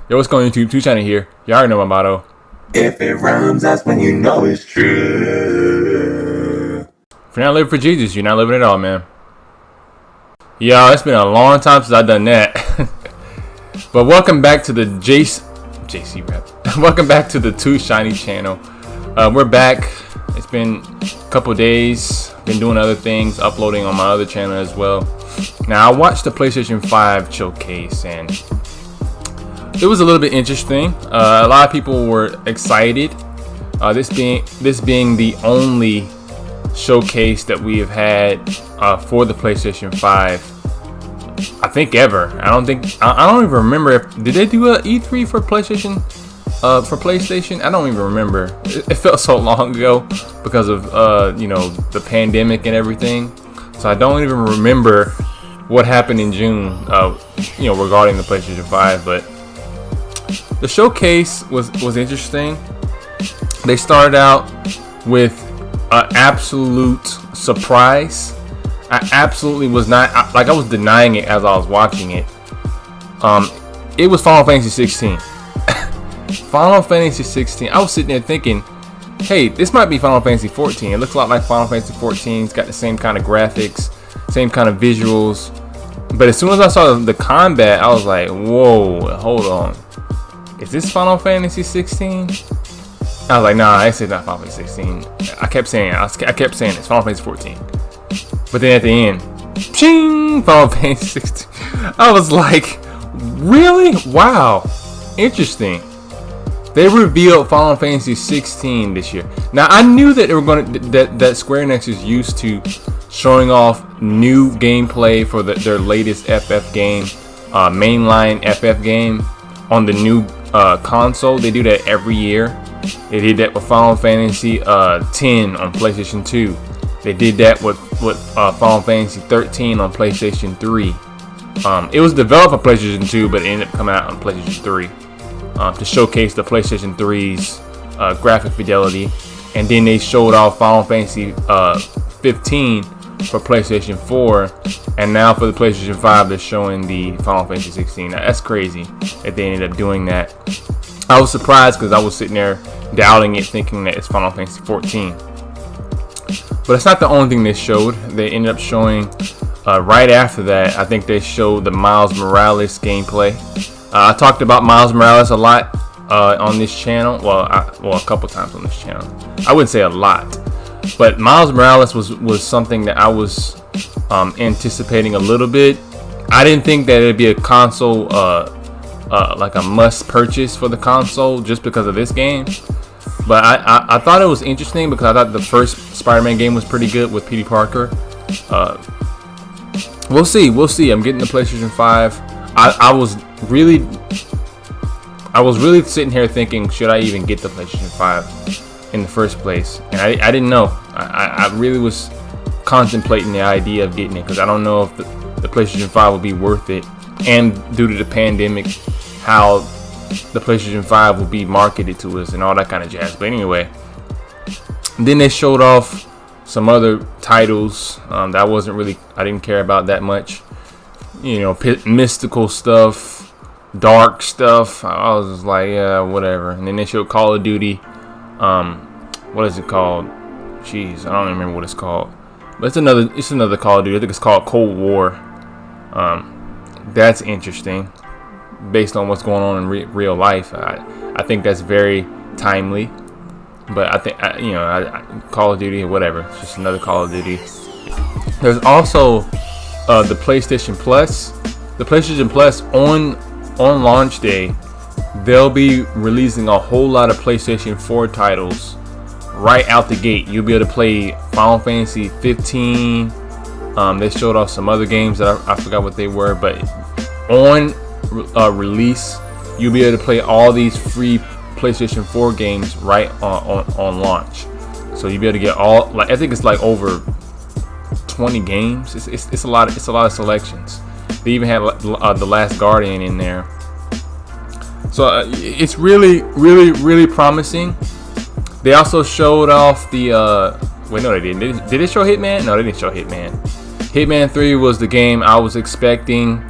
Yo, what's going on YouTube? 2China here. Y'all already know my motto. If it rhymes, that's when you know it's true. If you're not living for Jesus, you're not living at all, man. Yo, it's been a long time since I've done that. But welcome back to the JC rap. Welcome back to the 2Shiny channel. We're back. It's been a couple days. Been doing other things, uploading on my other channel as well. Now, I watched the PlayStation 5 Showcase and it was a little bit interesting. A lot of people were excited. This being the only showcase that we have had for the PlayStation 5. I think ever. I don't even remember did they do a E3 for PlayStation? For PlayStation, I don't even remember. It felt so long ago because of the pandemic and everything. So I don't even remember what happened in June. Regarding the PlayStation 5, but. The showcase was interesting. They started out with an absolute surprise. I absolutely was not I was denying it as I was watching it. It was Final Fantasy 16. Final Fantasy 16. I was sitting there thinking, hey, this might be Final Fantasy 14. It looks a lot like Final Fantasy 14. It's got the same kind of graphics, same kind of visuals. But as soon as I saw the combat, I was like, whoa, hold on. Is this Final Fantasy 16? I was like, nah, I said not Final Fantasy 16. I kept saying it's Final Fantasy 14. But then at the end, ching, Final Fantasy 16. I was like, really? Wow, interesting. They revealed Final Fantasy 16 this year. Now I knew that they were that Square Enix is used to showing off new gameplay for their latest FF game, mainline FF game on the new console. They do that every year. They did that with Final Fantasy 10 on PlayStation 2. They did that with Final Fantasy 13 on PlayStation 3. It was developed for PlayStation 2, but it ended up coming out on PlayStation 3 to showcase the PlayStation 3's graphic fidelity. And then they showed off Final Fantasy 15 for PlayStation 4, and now for the PlayStation 5 they're showing the Final Fantasy 16. Now, that's crazy that they ended up doing that. I was surprised because I was sitting there doubting it, thinking that it's Final Fantasy 14. But it's not the only thing they showed. They ended up showing right after that, I think they showed the Miles Morales gameplay. I talked about Miles Morales a lot on this channel. Well, a couple times on this channel. I wouldn't say a lot. But Miles Morales was something that I was anticipating a little bit. I didn't think that it'd be a console, like a must purchase for the console just because of this game. But I thought it was interesting because I thought the first SpiderMan game was pretty good with Peter Parker. We'll see. I'm getting the PlayStation 5. I was really sitting here thinking, should I even get the PlayStation 5? In the first place, and I didn't know. I really was contemplating the idea of getting it because I don't know if the PlayStation 5 will be worth it, and due to the pandemic, how the PlayStation 5 will be marketed to us and all that kind of jazz. But anyway, then they showed off some other titles that I didn't care about that much. Mystical stuff, dark stuff. I was just like, yeah, whatever. And then they showed Call of Duty. What is it called? Jeez, I don't remember what it's called. But it's another Call of Duty. I think it's called Cold War. That's interesting, based on what's going on in real life. I think that's very timely. But I think Call of Duty or whatever. It's just another Call of Duty. There's also the PlayStation Plus. The PlayStation Plus on launch day, they'll be releasing a whole lot of PlayStation 4 titles right out the gate. You'll be able to play Final Fantasy 15. They showed off some other games that I forgot what they were, but on release, you'll be able to play all these free PlayStation 4 games right on launch. So you'll be able to get all, like, I think it's like over 20 games. It's a lot. It's a lot of selections. They even had The Last Guardian in there. So it's really promising. They also showed off the wait, no, they didn't. Did it show Hitman? No, they didn't show Hitman. Hitman 3 was the game I was expecting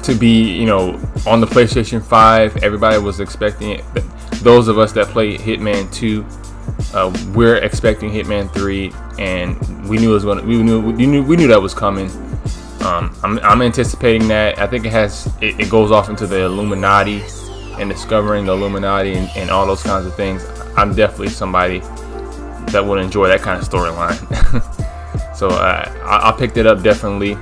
to be, you know, on the PlayStation 5. Everybody was expecting it. Those of us that played Hitman 2, we're expecting Hitman 3, and we knew it was gonna. We knew that was coming. I'm anticipating that. I think it goes off into the Illuminati and discovering the Illuminati and all those kinds of things. I'm definitely somebody that would enjoy that kind of storyline. So I picked it up definitely.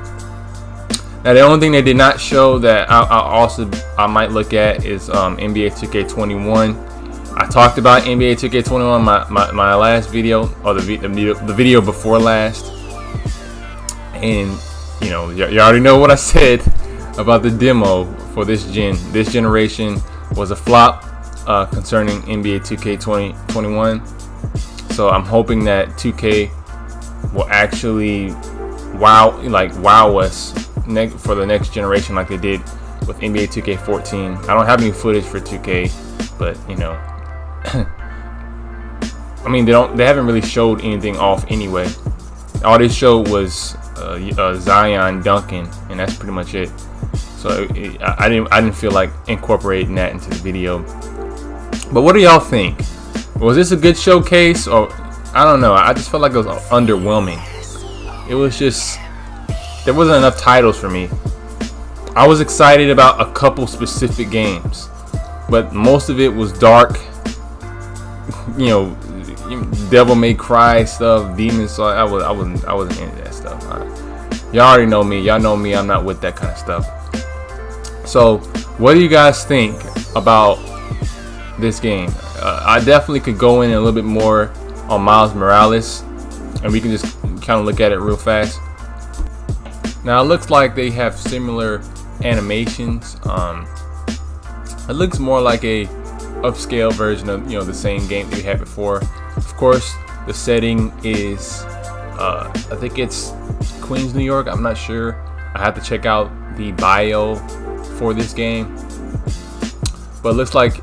Now the only thing they did not show that I might look at is NBA 2K21. I talked about NBA 2K21 my last video, or the video before last, and you know, you already know what I said about the demo for this generation was a flop concerning NBA 2K21. So I'm hoping that 2K will actually wow us for the next generation like they did with NBA 2K14. I don't have any footage for 2K, but you know, I mean they haven't really showed anything off anyway. All they showed was Zion dunking, and that's pretty much it. So I didn't feel like incorporating that into the video. But what do y'all think? Was this a good showcase, or I don't know? I just felt like it was underwhelming. It was just, there wasn't enough titles for me. I was excited about a couple specific games, but most of it was dark. You know, Devil May Cry stuff, Demon Souls. I wasn't into that stuff. Y'all already know me. Y'all know me. I'm not with that kind of stuff. So, what do you guys think about this game? I definitely could go in a little bit more on Miles Morales, and we can just kind of look at it real fast. Now, it looks like they have similar animations. It looks more like a upscale version of, you know, the same game that we had before. Of course, the setting is I think it's Queens, New York. I'm not sure. I have to check out the bio for this game, but it looks like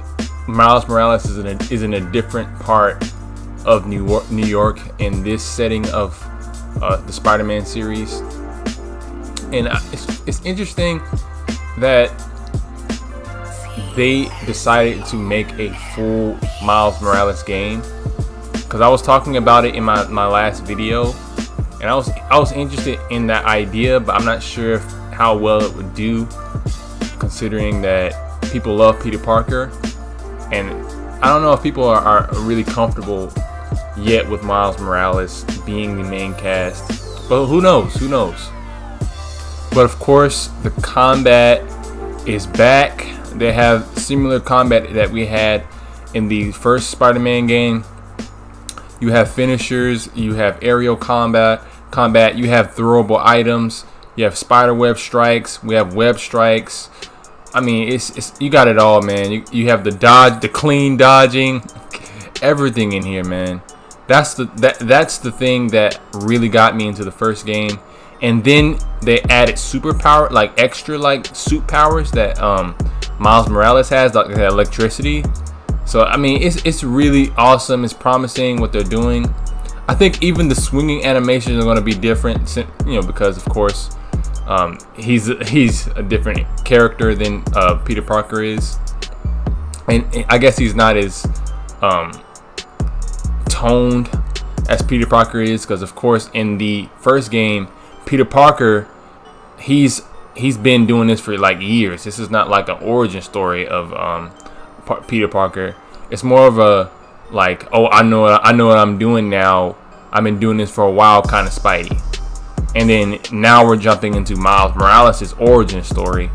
Miles Morales is in a different part of New York in this setting of the Spider-Man series. And it's interesting that they decided to make a full Miles Morales game, because I was talking about it in my last video, and I was interested in that idea, but I'm not sure how well it would do, considering that people love Peter Parker, and I don't know if people are really comfortable yet with Miles Morales being the main cast, but who knows? But of course, the combat is back. They have similar combat that we had in the first Spider-Man game. You have finishers, you have aerial combat, you have throwable items, you have spiderweb strikes, we have web strikes. I mean, it's you got it all, man. You have the clean dodging, everything in here, man. That's the thing that really got me into the first game. And then they added superpower, like extra like suit powers that Miles Morales has, like that electricity. So I mean, it's really awesome. It's promising what they're doing. I think even the swinging animations are going to be different, you know, because of course he's a different character than Peter Parker is, and I guess he's not as toned as Peter Parker is, because of course in the first game, Peter Parker, he's been doing this for like years. This is not like an origin story of Peter Parker. It's more of a like, oh, I know what I'm doing now. I've been doing this for a while kind of Spidey. And then now we're jumping into Miles Morales' origin story,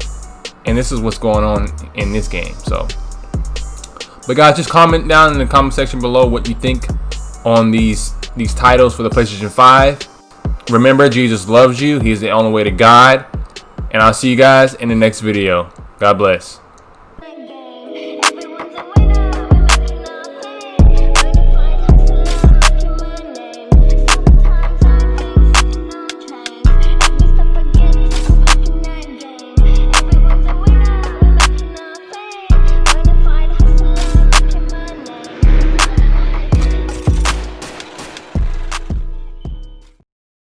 and this is what's going on in this game. So, but guys, just comment down in the comment section below what you think on these titles for the PlayStation 5. Remember, Jesus loves you. He's the only way to God. And I'll see you guys in the next video. God bless.